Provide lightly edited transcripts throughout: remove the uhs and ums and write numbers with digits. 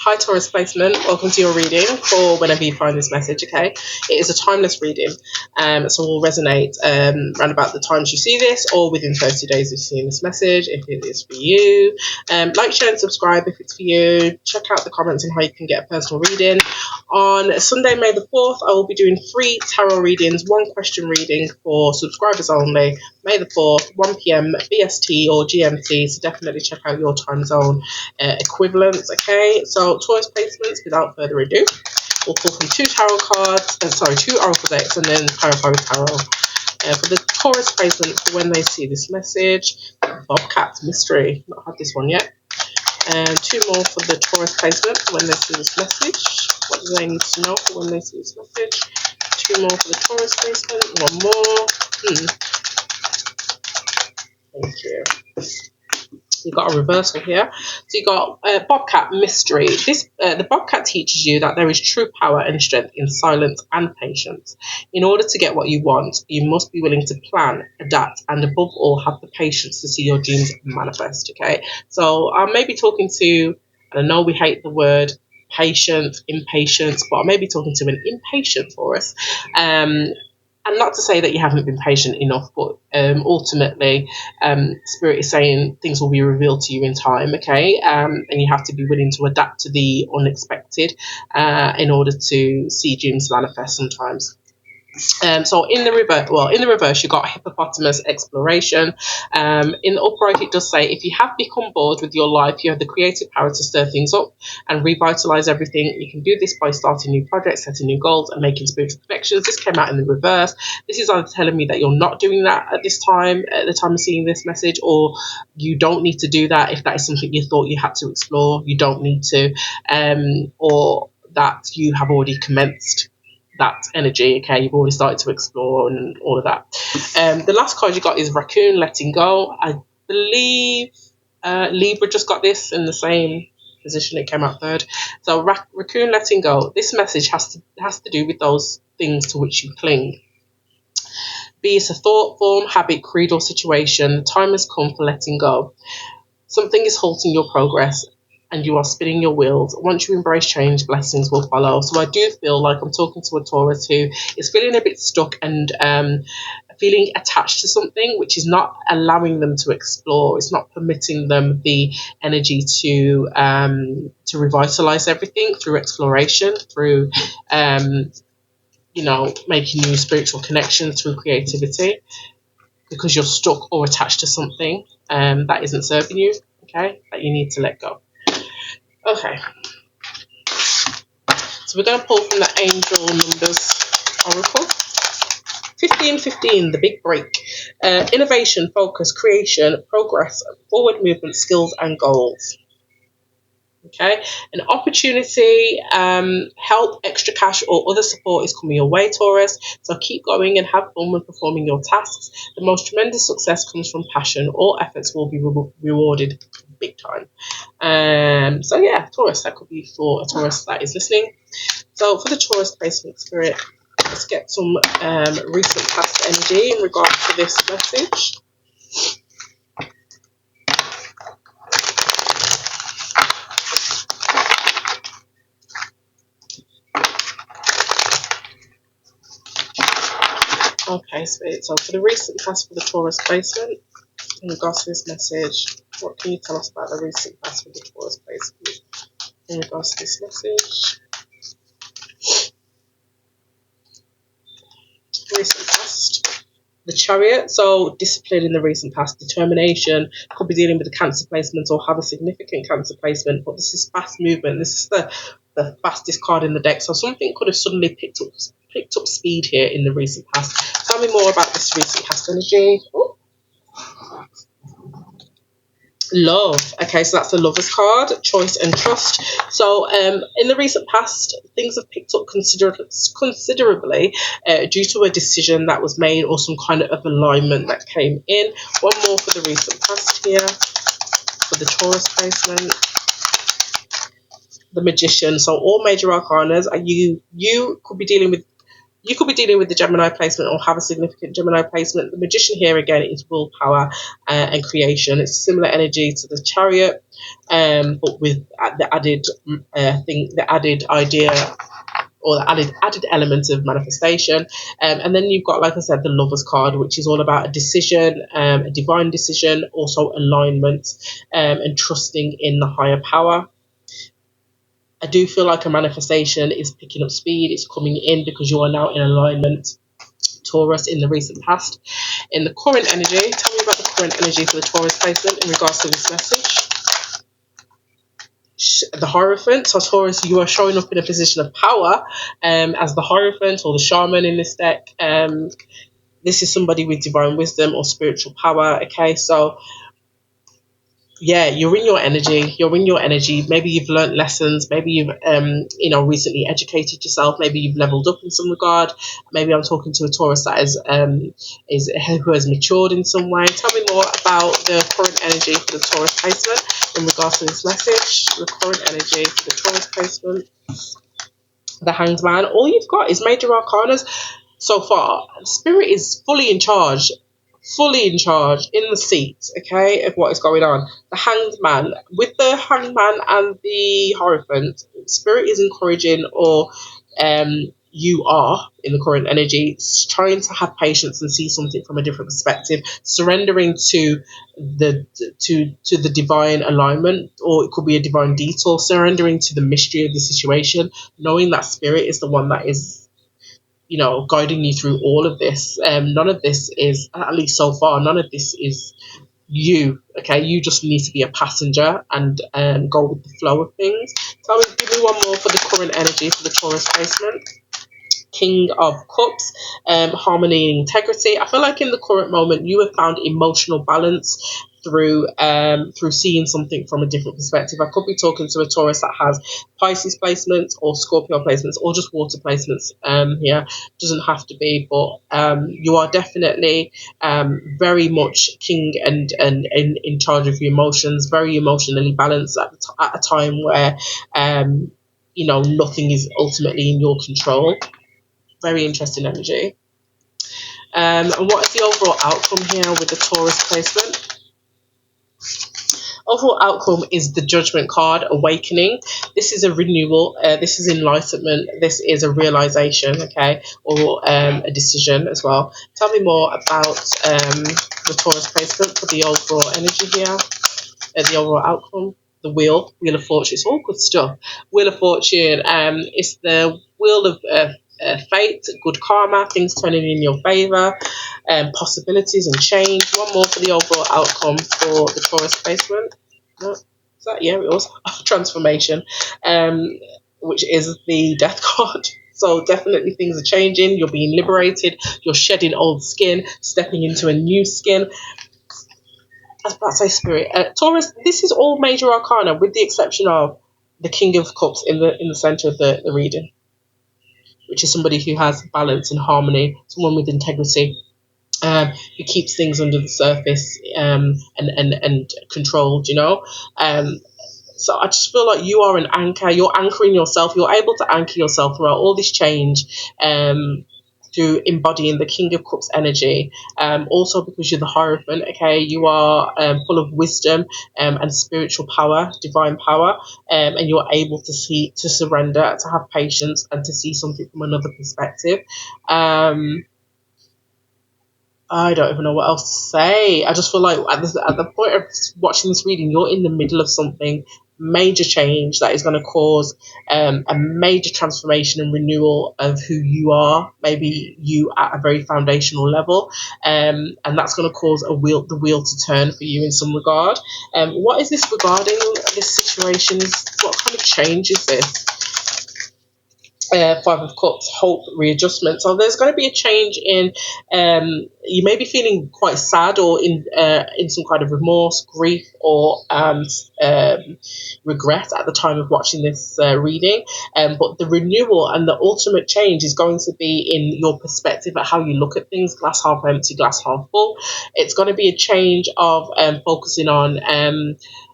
Hi Taurus placement, welcome to your reading for whenever you find this message, okay? It is a timeless reading, so will resonate around about the times you see this or within 30 days of seeing this message if it is for you. Like, share and subscribe if it's for you. Check out the comments on how you can get a personal reading. On Sunday, May the 4th, I will be doing 3 tarot readings, 1 question reading for subscribers only. May the 4th, 1 p.m. BST or GMT, so definitely check out your time zone equivalents, okay? So Taurus placements, without further ado, we'll pull from 2 tarot cards, 2 oracle decks, and then clarify with tarot. For the Taurus placement, for when they see this message, Bobcat Mystery, not had this one yet. And 2 more for the Taurus placement for when they see this message. What do they need to know for when they see this message? 2 more for the Taurus placement, 1 more. Thank you. You've got a reversal here. So you got Bobcat Mystery. The Bobcat teaches you that there is true power and strength in silence and patience. In order to get what you want, you must be willing to plan, adapt, and above all, have the patience to see your dreams manifest. Okay, so I may be talking to, and I know we hate the word patience, impatience, but I may be talking to an impatient Taurus. And not to say that you haven't been patient enough, but ultimately, Spirit is saying things will be revealed to you in time, okay? And you have to be willing to adapt to the unexpected in order to see dreams manifest sometimes. So in the reverse, you got hippopotamus exploration. In the upright, it does say, if you have become bored with your life, you have the creative power to stir things up and revitalize everything. You can do this by starting new projects, setting new goals, and making spiritual connections. This came out in the reverse. This is either telling me that you're not doing that at this time, at the time of seeing this message, or you don't need to do that. If that is something you thought you had to explore, you don't need to, or that you have already commenced that energy, okay? You've already started to explore and all of that. The last card you got is Raccoon Letting Go. I believe Libra just got this in the same position. It came out third. So Raccoon Letting Go. This message has to do with those things to which you cling. Be it a thought, form, habit, creed, or situation, the time has come for letting go. Something is halting your progress and you are spinning your wheels. Once you embrace change, blessings will follow. So I do feel like I'm talking to a Taurus who is feeling a bit stuck and feeling attached to something, which is not allowing them to explore. It's not permitting them the energy to revitalize everything through exploration, through making new spiritual connections, through creativity, because you're stuck or attached to something that isn't serving you, okay, that you need to let go. Okay, so we're going to pull from the Angel Numbers Oracle. 1515, the big break. Innovation, focus, creation, progress, forward movement, skills, and goals. Okay, an opportunity, help, extra cash, or other support is coming your way, Taurus. So keep going and have fun when performing your tasks. The most tremendous success comes from passion. All efforts will be rewarded big time. So yeah, Taurus, that could be for a Taurus that is listening. So for the Taurus placement, Spirit, let's get some recent past energy in regards to this message. Okay, Spirit, so for the recent past for the Taurus placement, in regards to this message, what can you tell us about the recent past for the Taurus placement in regards to this message? Recent past, the Chariot, so discipline in the recent past, determination, could be dealing with a Cancer placement or have a significant Cancer placement, but this is fast movement. This is the fastest card in the deck, so something could have suddenly picked up speed here in the recent past. Tell me more about this recent past energy. Ooh. Love. Okay, so that's the Lover's card, choice and trust. So in the recent past, things have picked up considerably due to a decision that was made or some kind of alignment that came in. One more for the recent past here for the Taurus placement. The Magician. So all major arcanas, you could be dealing with You could be dealing with the Gemini placement or have a significant Gemini placement. The Magician here again is willpower and creation. It's similar energy to the Chariot, but with the added the added idea or the added element of manifestation. And then you've got, like I said, the Lover's card, which is all about a decision, a divine decision, also alignment, and trusting in the higher power. I do feel like a manifestation is picking up speed. It's coming in because you are now in alignment, Taurus, in the recent past. In the current energy, tell me about the current energy for the Taurus placement in regards to this message. The Hierophant. So Taurus, you are showing up in a position of power as the Hierophant or the Shaman in this deck. This is somebody with divine wisdom or spiritual power. Okay, so yeah, you're in your energy. You're in your energy. Maybe you've learned lessons. Maybe you've recently educated yourself. Maybe you've leveled up in some regard. Maybe I'm talking to a Taurus that is who has matured in some way. Tell me more about the current energy for the Taurus placement in regards to this message. The current energy for the Taurus placement. The Hanged Man. All you've got is major arcanas so far. Spirit is fully in charge, in the seat, okay, of what is going on. The Hanged Man, with the Hanged Man and the Hierophant, Spirit is encouraging, or you are in the current energy, trying to have patience and see something from a different perspective, surrendering to the divine alignment, or it could be a divine detour, surrendering to the mystery of the situation, knowing that Spirit is the one that is guiding you through all of this. None of this is, at least so far, none of this is you. Okay, you just need to be a passenger and go with the flow of things. So give me one more for the current energy for the Taurus placement. King of Cups, harmony and integrity. I feel like in the current moment you have found emotional balance through seeing something from a different perspective. I could be talking to a Taurus that has Pisces placements or Scorpio placements or just water placements. Here doesn't have to be, but you are definitely very much king and in charge of your emotions, very emotionally balanced at a time where nothing is ultimately in your control. Very interesting energy. And what is the overall outcome here with the Taurus placement? Overall outcome is the Judgment card, Awakening. This is a renewal. This is enlightenment. This is a realization, okay, or a decision as well. Tell me more about the Taurus placement for the overall energy here, the overall outcome. The Wheel of Fortune. It's all good stuff. Wheel of Fortune. It's the wheel of fate, good karma, things turning in your favor, possibilities and change. One more for the overall outcome for the Taurus placement. No, is that, yeah, it was transformation, which is the Death card. So definitely things are changing. You're being liberated. You're shedding old skin, stepping into a new skin. I was about to say Spirit. Taurus, this is all major arcana with the exception of the King of Cups in the center of the reading, which is somebody who has balance and harmony, someone with integrity, who keeps things under the surface and controlled, so I just feel like you are an anchor. You're anchoring yourself. You're able to anchor yourself throughout all this change, through embodying the King of Cups energy. Also because you're the Hierophant, okay, you are full of wisdom and spiritual power, divine power, and you're able to surrender, to have patience, and to see something from another perspective. I don't even know what else to say. I just feel like at the point of watching this reading, you're in the middle of something major change that is going to cause a major transformation and renewal of who you are, maybe you at a very foundational level, and that's going to cause the wheel to turn for you in some regard. What is this regarding this situation? What kind of change is this? Five of Cups, hope, readjustment. So there's going to be a change in. You may be feeling quite sad or in some kind of remorse, grief, or regret at the time of watching this reading. But the renewal and the ultimate change is going to be in your perspective at how you look at things. Glass half empty, glass half full. It's going to be a change of focusing on.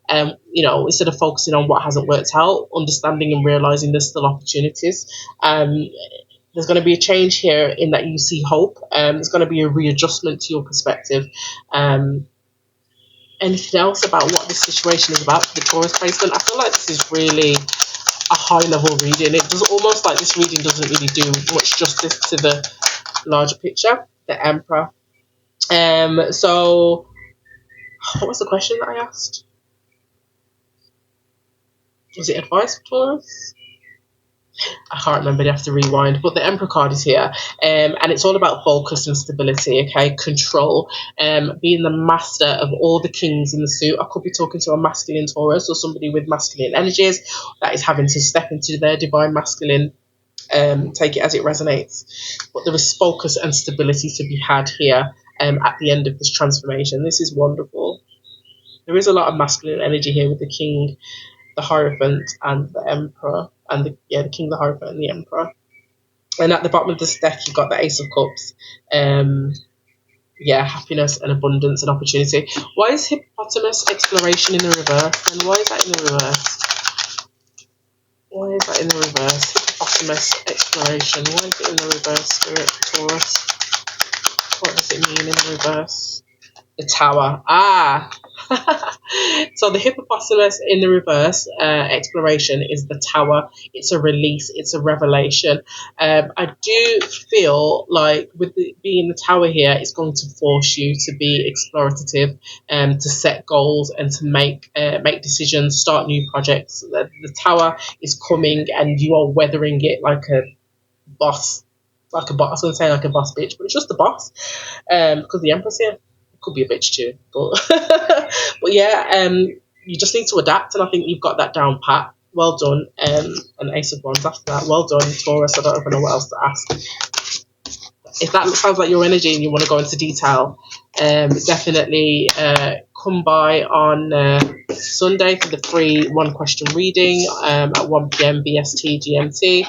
Instead of focusing on what hasn't worked out, understanding and realizing there's still opportunities. There's going to be a change here in that you see hope. There's going to be a readjustment to your perspective. Anything else about what this situation is about for the Taurus placement? I feel like this is really a high level reading. It does almost like this reading doesn't really do much justice to the larger picture, the Emperor. So what was the question that I asked? Was it advice for Taurus? I can't remember, you have to rewind, but the Emperor card is here, and it's all about focus and stability, okay, control, being the master of all the kings in the suit. I could be talking to a masculine Taurus or somebody with masculine energies that is having to step into their divine masculine, take it as it resonates, but there is focus and stability to be had here at the end of this transformation. This is wonderful. There is a lot of masculine energy here with the King, the Hierophant, and the Emperor, and the King, the Hierophant, and the Emperor. And at the bottom of this deck, you've got the Ace of Cups. Happiness and abundance and opportunity. Why is hippopotamus exploration in the reverse? And why is that in the reverse? Why is that in the reverse? Hippopotamus exploration. Why is it in the reverse, Spirit Taurus? What does it mean in the reverse? The Tower. So the hippopotamus in the reverse exploration is the Tower. It's a release. It's a revelation. I do feel like with being the Tower here, it's going to force you to be explorative, to set goals and to make decisions, start new projects. The Tower is coming, and you are weathering it like a boss. I was going to say like a boss bitch, but it's just the boss. Because the Empress here could be a bitch too, but but yeah, you just need to adapt, and I think you've got that down pat. Well done. An Ace of Wands after that. Well done, Taurus. I don't even know what else to ask. If that sounds like your energy and you want to go into detail, definitely come by on Sunday for the free one question reading at 1 p.m. BST GMT,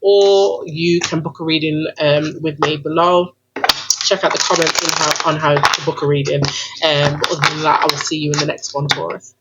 or you can book a reading with me below. Check out the comments on how to book a reading. But other than that, I will see you in the next one, Taurus.